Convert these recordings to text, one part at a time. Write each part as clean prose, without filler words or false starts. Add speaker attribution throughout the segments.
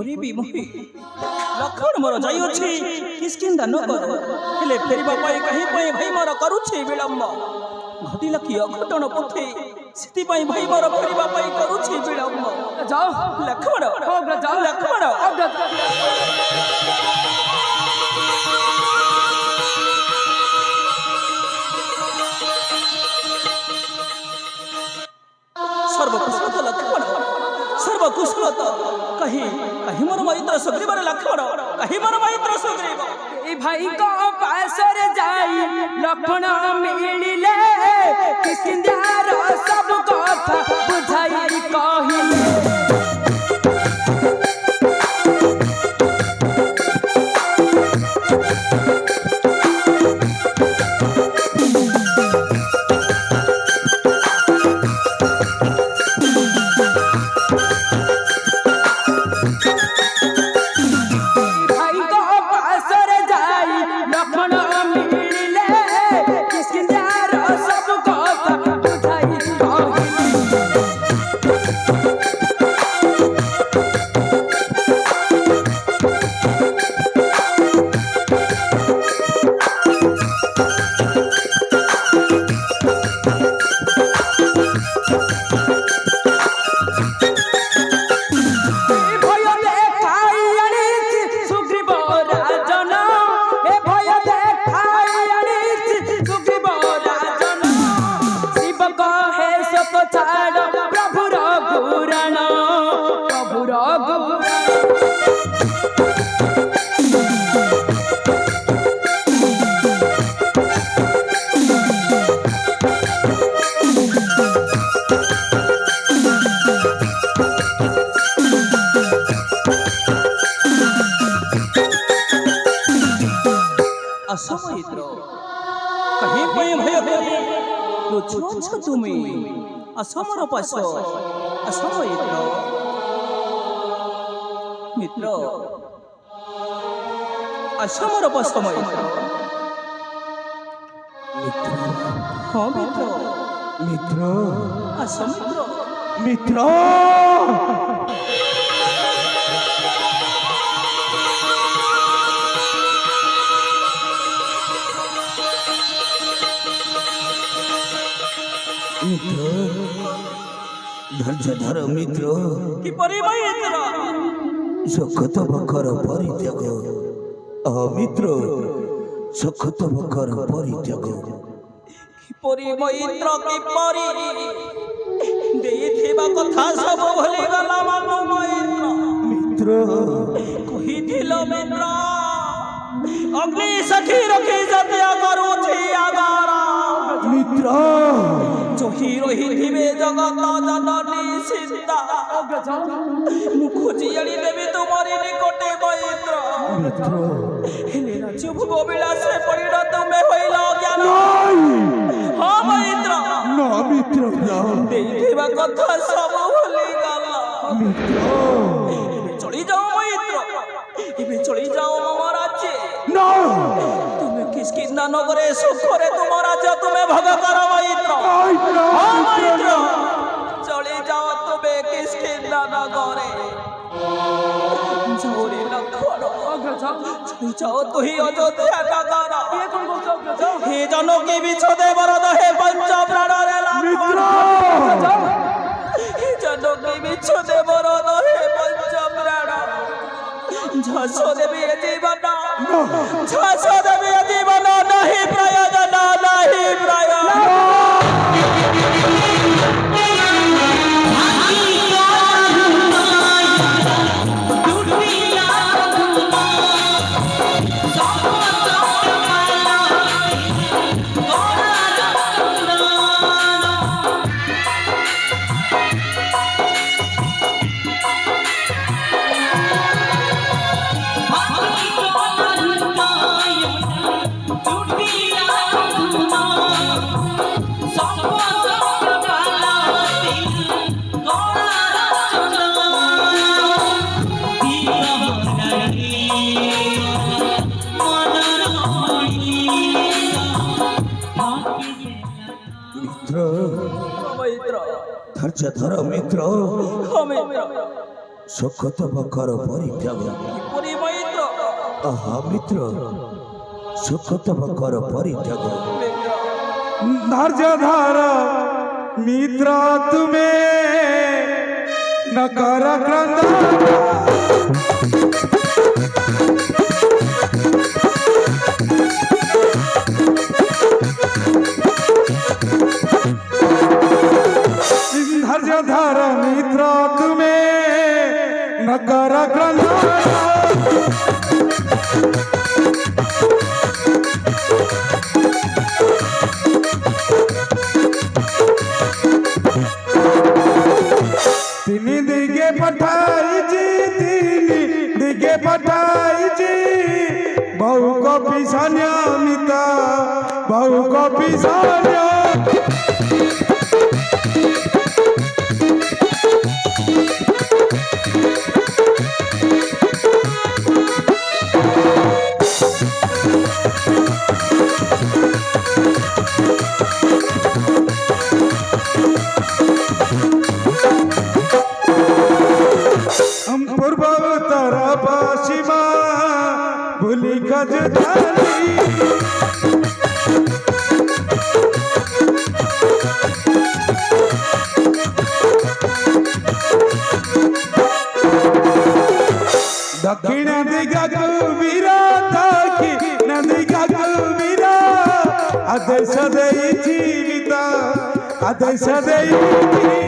Speaker 1: କରିବି ମୁହିଁ ଲକ୍ଷ୍ମଣ ମୋର ଯାଇ ଅଛି କିସ୍କିନ୍ଧା ନ କର ହେଲେ ଫେରିବା ପାଇଁ କାହିଁ ପାଇଁ ଭାଇ ମୋର କରୁଛି ବିଳମ୍ବ ଘଟିଲା କି ଅଘଟଣ ପଥେ ସେଥିପାଇଁ ଭାଇ ମୋର ଫେରିବା ପାଇଁ କରୁଛି ବିଳମ୍ବ
Speaker 2: ଯାଅ
Speaker 1: ଲକ୍ଷ୍ମଣ
Speaker 2: ଯାଅ
Speaker 1: ଲକ୍ଷ୍ମଣ सर्वकुशलता लक्ष्मण सर्वकुशलता कहीं कहीं मोर मैत्र सुग्रीव लक्ष्मण कहीं मोर मैत्र सुग्रीव
Speaker 2: ए भाई को पास रे जाई लक्ष्मण मिलिले किस्किंदार सब कथा बुझाई कहिले
Speaker 1: असमयित्र कहीं पे भय करे लुचो तुम्हें असमर पास असमयित्र मित्र असमर पास समयित्र हाँ मित्र
Speaker 3: मित्र
Speaker 1: असमित्र
Speaker 3: मित्र मित्र धैर्य धर मित्र
Speaker 1: कि परिमयित्र
Speaker 3: सखत बकर परित्याग मित्र सखत बकर परित्याग
Speaker 1: कि परिमयित्र कि परि देइथिबा कथा सब भूली गला मानो मयित्र
Speaker 3: मित्र
Speaker 1: कहिथिल मित्र अग्नि सखी रखी जत्या करूथि आगारा
Speaker 3: मित्र
Speaker 1: जो हीरो ही थिबे जगत जननी सीता मुखोजी आनी देवी तुम्हारी निकटे मैत्र
Speaker 3: मित्र
Speaker 1: हेले राज्य भोग विलासे परिण तुमे होइल ज्ञान हाँ मैत्र
Speaker 3: ना मित्र ना
Speaker 1: देइथिबा कथा सब भूली गला
Speaker 3: मित्र
Speaker 1: चली जाओ मैत्र इबे चली जाओ मम राज्य
Speaker 3: ना
Speaker 1: तुम्हें किसकिंदा नगरे सुखरे तुम राज्य तुम्हें भोग करो मैत्र
Speaker 3: हाँ
Speaker 1: मैत्र चली जाओ तुम्हें किसकिंदा नगरे जाओरे लक्ष्मण चली जाओ तु ही अयोध्या नगर हे जनकी बिछोदे वरद हे पंच प्राण रे
Speaker 3: मित्र
Speaker 1: हे जनकी बिछोदे वरद हे पंच प्राण झसो देवी जीवन झसो देवी जीवन नहीं प्रयोजन नहीं प्रयोजन
Speaker 3: धैर्य धर मित्र ସୁଖତମ କର ପରିତ୍ୟାଗ
Speaker 1: କିପରି ମୈତ୍ର
Speaker 3: ଆହା ମିତ୍ର ସୁଖତମ କର ପରିତ୍ୟାଗ
Speaker 4: धैर्य धार मित्र तुमे न कर धैर्य धार मित्र तुमे न कर तिनी दिगे पठाई जी तिनी दिगे पठाई जी बहु को पिसान्या मिता बहु को पिसान्या पूर्व उत्तर पश्चिमा भूली गज दक्षिण दिगा कुबीरा दक्षिण दिगा कुबीरा आदेश देई जीविता आदेश देई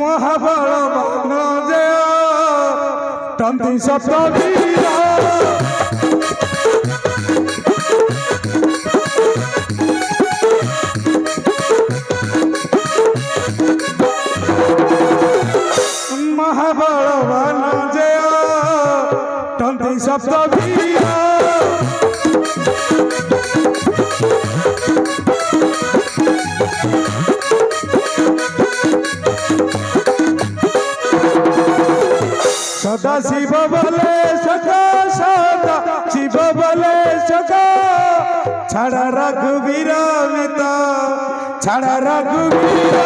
Speaker 4: महाबल मान जय तंती सप्तवीरा महाबल मान जय तंती सप्तवीरा सदा शिव बोले सका सदा शिव बोले सका छाड़ा रघुवीर मिता छाड़ा रघुवीर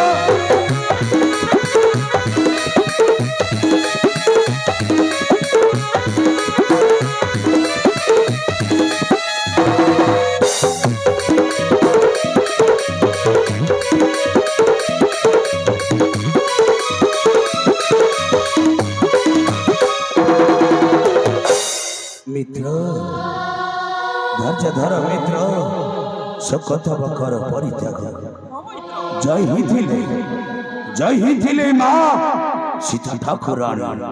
Speaker 3: मित्र धैर्य धर मित्र सुखतम कर परित्याग जय ही थिले माँ सीता ठाकुराणी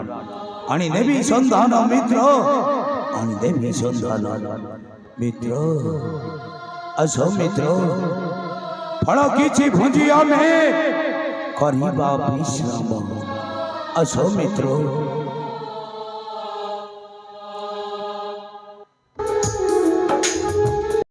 Speaker 3: आणि देवी संधान मित्र आणि देवी संधान मित्र असो मित्र फल किछि भुजी आमे करिबा विश्राम असो मित्र